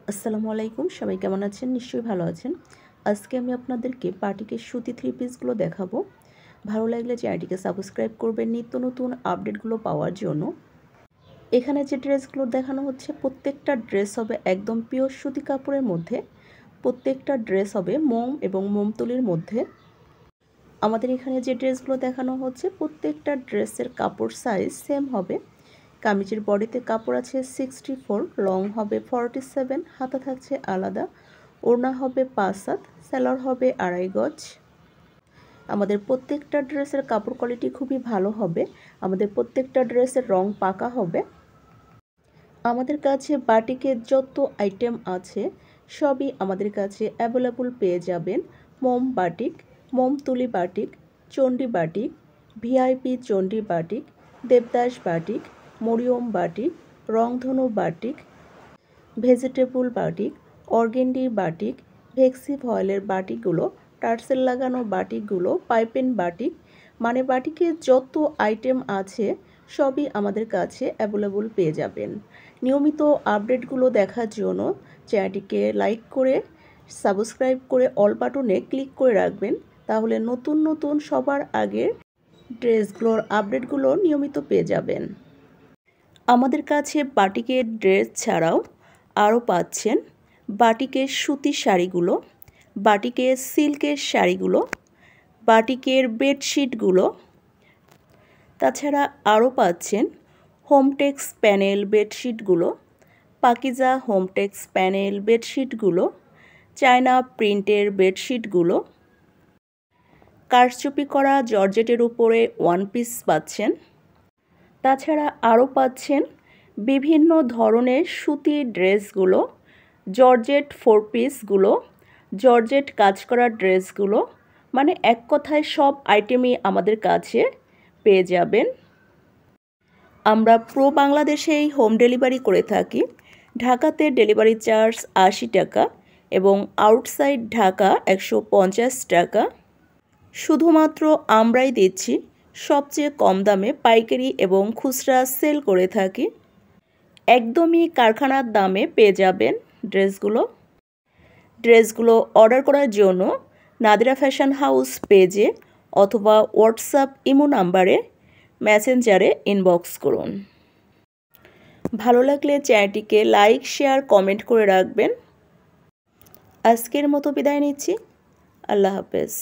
আসসালামু আলাইকুম, সবাই কেমন আছেন? নিশ্চয়ই ভালো আছেন। আজকে আমি আপনাদেরকে পার্টিকের সুতি থ্রি পিসগুলো দেখাবো। ভালো লাগলে চ্যানেলটিকে সাবস্ক্রাইব করবেন নিত্য নতুন আপডেটগুলো পাওয়ার জন্য। এখানে যে ড্রেসগুলো দেখানো হচ্ছে প্রত্যেকটা ড্রেস হবে একদম পিওর সুতি কাপড়ের মধ্যে। প্রত্যেকটা ড্রেস হবে মোম এবং মোমতুলির মধ্যে। আমাদের এখানে যে ড্রেসগুলো দেখানো হচ্ছে প্রত্যেকটা ড্রেসের কাপড় সাইজ সেম হবে। কামিজের বডিতে কাপড় আছে 64, লং হবে 47, হাতা থাকছে আলাদা, ওড়না হবে 5 হাত, সেলার হবে 2.5 গজ। আমাদের প্রত্যেকটা ড্রেসের কাপড় কোয়ালিটি খুবই ভালো হবে। আমাদের প্রত্যেকটা ড্রেসের রং পাকা হবে। আমাদের কাছে বাটিকের যত আইটেম আছে সবই আমাদের কাছে অ্যাভেলেবল পেয়ে যাবেন। মোম বাটিক, মোমতুলি batik, Chandi batik, VIP Chandi batik, Devdas batik, Mariam batik, রংধনু batik, vegetable batik, organdy batik, ভেক্সি ফয়েলের বাটিকগুলো, টার্সেল লাগানো বাটিকগুলো, পাইপেন বাটিক, মানে বাটিকের যত আইটেম আছে সবই আমাদের কাছে অ্যাভেলেবল পেয়ে যাবেন। নিয়মিত আপডেটগুলো দেখার জন্য চ্যানেলটিকে লাইক করে সাবস্ক্রাইব করে অল বাটনে ক্লিক করে রাখবেন, তাহলে নতুন নতুন সবার আগে ড্রেসগুলোর আপডেটগুলো নিয়মিত পেয়ে যাবেন। আমাদের কাছে বাটিকের ড্রেস ছাড়াও আরও পাচ্ছেন বাটিকের সুতির শাড়িগুলো, বাটিকের সিল্কের শাড়িগুলো, বাটিকের বেডশিটগুলো, তাছাড়া আরও পাচ্ছেন হোমটেক্স প্যানেল বেডশিটগুলো, পাকিজা হোমটেক্স প্যানেল বেডশিটগুলো, চায়না প্রিন্টের বেডশিটগুলো, কারচুপি করা জর্জেটের উপরে ওয়ান পিস পাচ্ছেন। তাছাড়া আরও পাচ্ছেন বিভিন্ন ধরনের সুতির ড্রেসগুলো, জর্জেট 4 পিসগুলো, জর্জেট কাজ করা ড্রেসগুলো, মানে এক কথায় সব আইটেমই আমাদের কাছে পেয়ে যাবেন। আমরা প্রো বাংলাদেশেই হোম ডেলিভারি করে থাকি। ঢাকাতে ডেলিভারি চার্জ 80 টাকা এবং আউটসাইড ঢাকা 150 টাকা। শুধুমাত্র আমরাই দিচ্ছি সবচেয়ে কম দামে পাইকারি এবং খুচরা সেল করে থাকি। একদমই কারখানার দামে পেয়ে যাবেন ড্রেসগুলো অর্ডার করার জন্য নাদিরা ফ্যাশন হাউস পেজে অথবা হোয়াটসঅ্যাপ ইমো নাম্বারে মেসেঞ্জারে ইনবক্স করুন। ভালো লাগলে চ্যানেলটিকে লাইক শেয়ার কমেন্ট করে রাখবেন। আজকের মতো বিদায় নিচ্ছি। আল্লাহ হাফেজ।